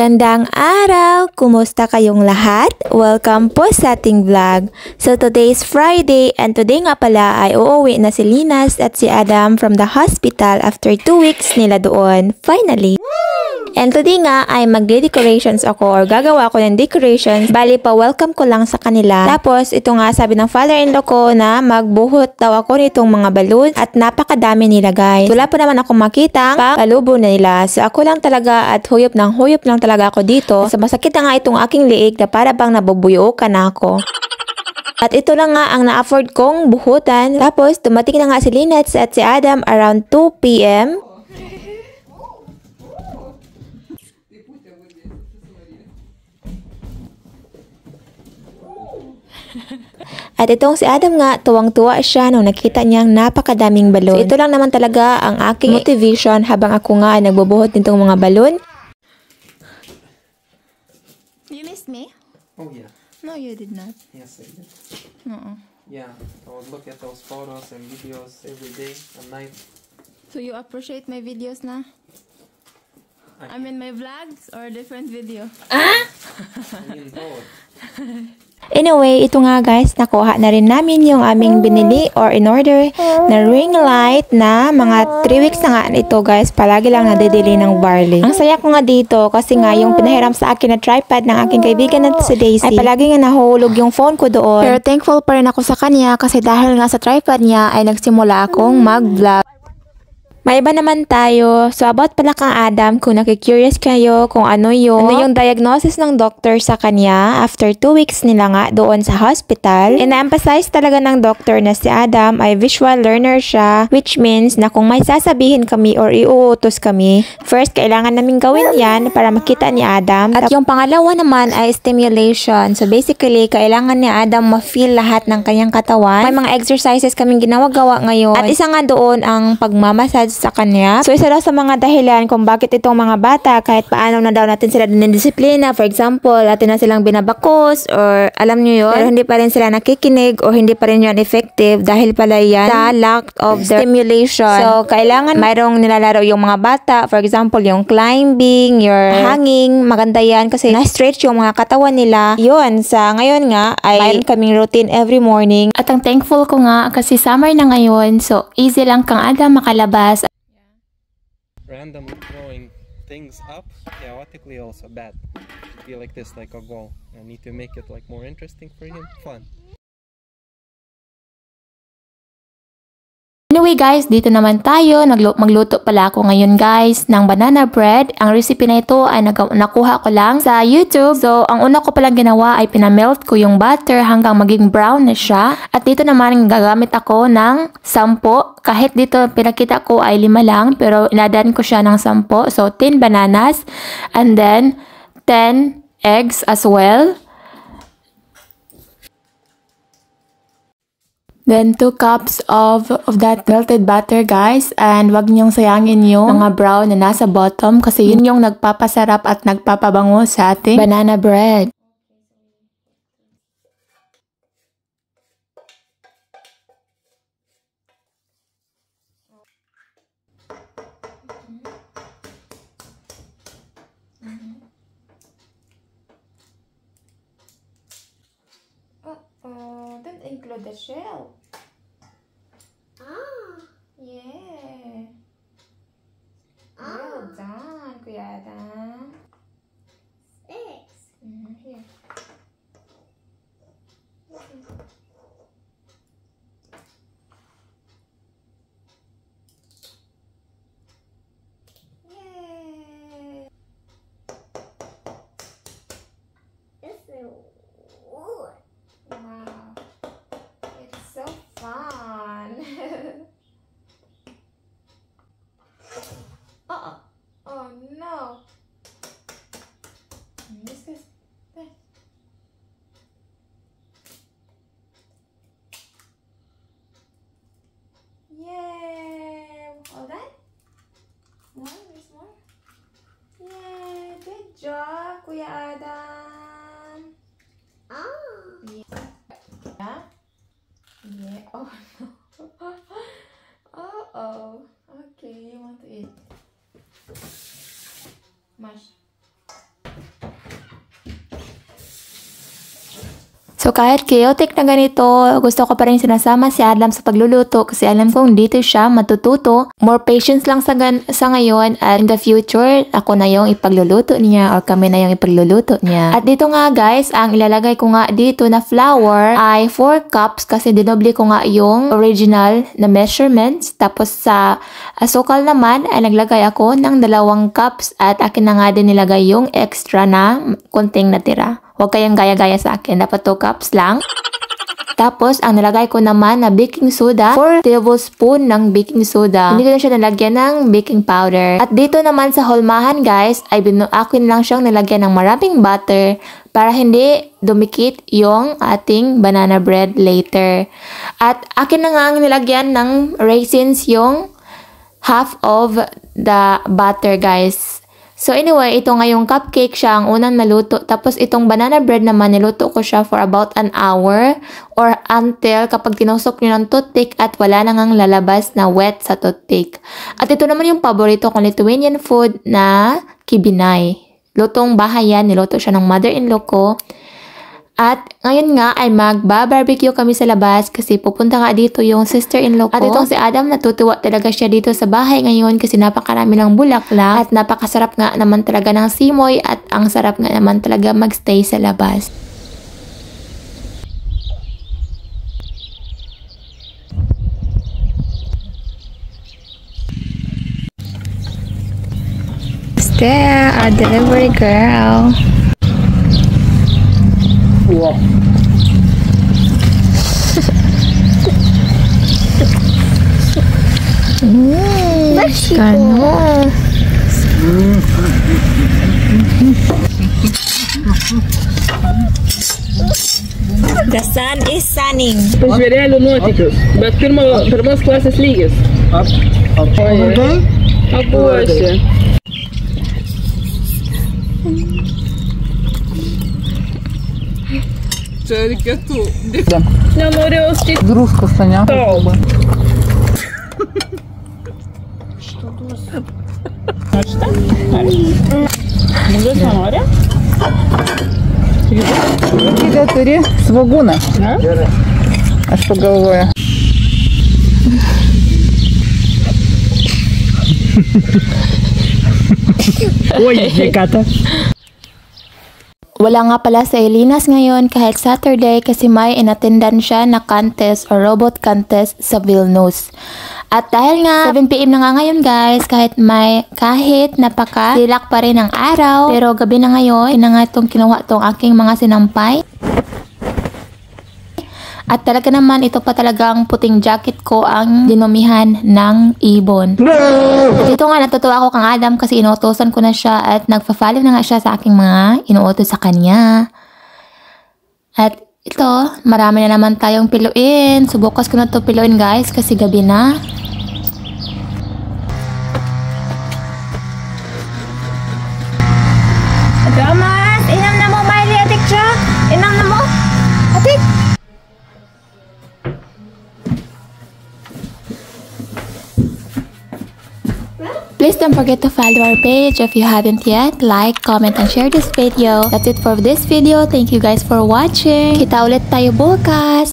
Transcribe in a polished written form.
Magandang araw! Kumusta kayong lahat? Welcome po sa ating vlog. So today is Friday and today nga pala ay uuwi na si Linas at si Adam from the hospital after 2 weeks nila doon. Finally! And today nga ay magde-decorations ako or gagawa ako ng decorations. Bali pa welcome ko lang sa kanila. Tapos ito nga sabi ng father-in-law ko na magbuhot daw ako nitong mga balloons at napakadami nila guys. Wala pa naman ako makita palubo na nila. So ako lang talaga at huyop lang talaga ako dito. So masakit na nga itong aking liig na para bang nabubuyo ka na ako. At ito lang nga ang na-afford kong buhutan. Tapos dumating na nga si Linas at si Adam around 2 p.m. At itong si Adam nga, tuwang-tuwa siya nung nakita niyang napakadaming balon. So ito lang naman talaga ang aking motivation habang ako nga ay nagbubuhot nitong mga balon. You missed me? Oh yeah. No, you did not. Yes, I did. Yeah, I would look at those photos and videos every day and night. So you appreciate my videos na? I mean my vlogs or different video? I mean both. Anyway, ito nga guys, nakuha na rin namin yung aming binili or in order na ring light na mga 3 weeks na nga ito guys, palagi lang nadidili ng barley. Ang saya ko nga dito kasi nga yung pinahiram sa akin na tripod ng aking kaibigan na si Daisy ay palagi nga nahulog yung phone ko doon. Pero thankful pa rin ako sa kanya kasi dahil nga sa tripod niya ay nagsimula akong mag-vlog. May iba naman tayo. So about pala kang Adam, kung nakikurious kayo kung ano yung diagnosis ng doctor sa kanya after 2 weeks nila nga doon sa hospital. Ina-emphasize talaga ng doctor na si Adam ay visual learner siya, which means na kung may sasabihin kami or iuutos kami, first kailangan naming gawin yan para makita ni Adam. At yung pangalawa naman ay stimulation. So basically, kailangan ni Adam ma-feel lahat ng kanyang katawan. May mga exercises kaming ginagawa ngayon. At isa nga doon ang pagmamassage sa kanya. So isa daw sa mga dahilan kung bakit itong mga bata kahit paano na daw natin sila dinidisiplina, for example, natin na silang binabakos or alam nyo yun, pero hindi pa rin sila nakikinig or hindi pa rin yun effective dahil pala yan sa lack of the stimulation. So kailangan mayroong nilalaro yung mga bata, for example, yung climbing, your hanging, maganda yan kasi na-stretch yung mga katawan nila. Yun, sa ngayon nga ay mayroon kaming routine every morning. At ang thankful ko nga kasi summer na ngayon, so easy lang kang Adam makalabas. Randomly throwing things up, chaotically also bad. Feel like this, like a goal. I need to make it like more interesting for him, fun. Anyway guys, dito naman tayo. Magluto pala ako ngayon guys ng banana bread. Ang recipe na ito ay nakuha ko lang sa YouTube. So, ang una ko palang ginawa ay pinamelt ko yung butter hanggang maging brown na siya. At dito naman gagamit ako ng 10. Kahit dito pinakita ko ay 5 lang, pero inadan ko siya ng 10. So, 10 bananas and then 10 eggs as well. Then 2 cups of that melted butter guys, and wag niyong sayangin yung mga brown na nasa bottom kasi yun yung nagpapasarap at nagpapabango sa ating banana bread. Don't include the shell. Yeah. Well done, Kuya Adam. Thanks. Here. Yay. Wow. It's so fun. Oh no. This is yay. All done? More? There's more? Yay. Good job, Kuya Adam. Yeah. Yeah. Oh no. Uh-oh. Okay, you want to eat? Mash. So kahit chaotic na ganito, gusto ko pa rin sinasama si Adam sa pagluluto kasi alam kong dito siya matututo. More patience lang sa ngayon at in the future, ako na yung ipagluluto niya or kami na yung ipagluluto niya. At dito nga guys, ang ilalagay ko nga dito na flour ay 4 cups kasi dinoble ko nga yung original na measurements. Tapos sa asukal naman ay naglagay ako ng 2 cups at akin na nga din nilagay yung extra na konting natira. Huwag kayong gaya-gaya sa akin. Dapat 2 cups lang. Tapos, ang nilagay ko naman na baking soda, 4 tablespoon ng baking soda. Hindi ko na siya nalagyan ng baking powder. At dito naman sa hulmahan guys, ay akin lang siyang nilagyan ng maraming butter para hindi dumikit yung ating banana bread later. At akin na nga ang nilagyan ng raisins yung half of the butter guys. So anyway, ito nga yung cupcake siya ang unang naluto. Tapos itong banana bread naman, niluto ko siya for about an hour or until kapag tinusok nyo ng toothpick at wala na ngang lalabas na wet sa toothpick. At ito naman yung paborito kong Lithuanian food na kibinay. Lutong bahay yan, niluto siya ng mother-in-law ko. At ngayon nga ay magba-barbecue kami sa labas kasi pupunta nga dito yung sister-in-law ko. At itong si Adam, natutuwa talaga siya dito sa bahay ngayon kasi napakarami ng bulaklak at napakasarap nga naman talaga ng simoy at ang sarap nga naman talaga magstay sa labas. There, our delivery girl. Wow. Ganon. The sun is sunning. Позволяю нотикус. Bet pirmos klasės lygis. Abuosi. Čia reikėtų. Nenorėjau skaityt. Druskos, ne? Kalba. Žmogus nenori? Kokį turi svogūną? Aš pagalvoju. Oj, Hekata. Wala nga pala sa Elinas ngayon kahit Saturday kasi may inattendan siya na contest or robot contest sa Vilnius. At dahil nga 7 PM na nga ngayon guys, kahit napaka-silak pa rin ang araw, pero gabi na ngayon, na nga itong kinuha itong aking mga sinampay. At talaga naman, ito pa talagang puting jacket ko ang dinumihan ng ibon. No! At ito nga, natutuwa ako kang Adam kasi inuutosan ko na siya at nagpa-follow na nga siya sa aking mga inuutos sa kanya. At ito, marami na naman tayong piluin. So, bukas ko na ito piluin guys kasi gabi na. Thomas, inam na mo, Miley, atik siya. Inam na mo. Atik. Please don't forget to follow our page if you haven't yet. Like, comment, and share this video. That's it for this video. Thank you guys for watching. Kita ulit tayo bukas.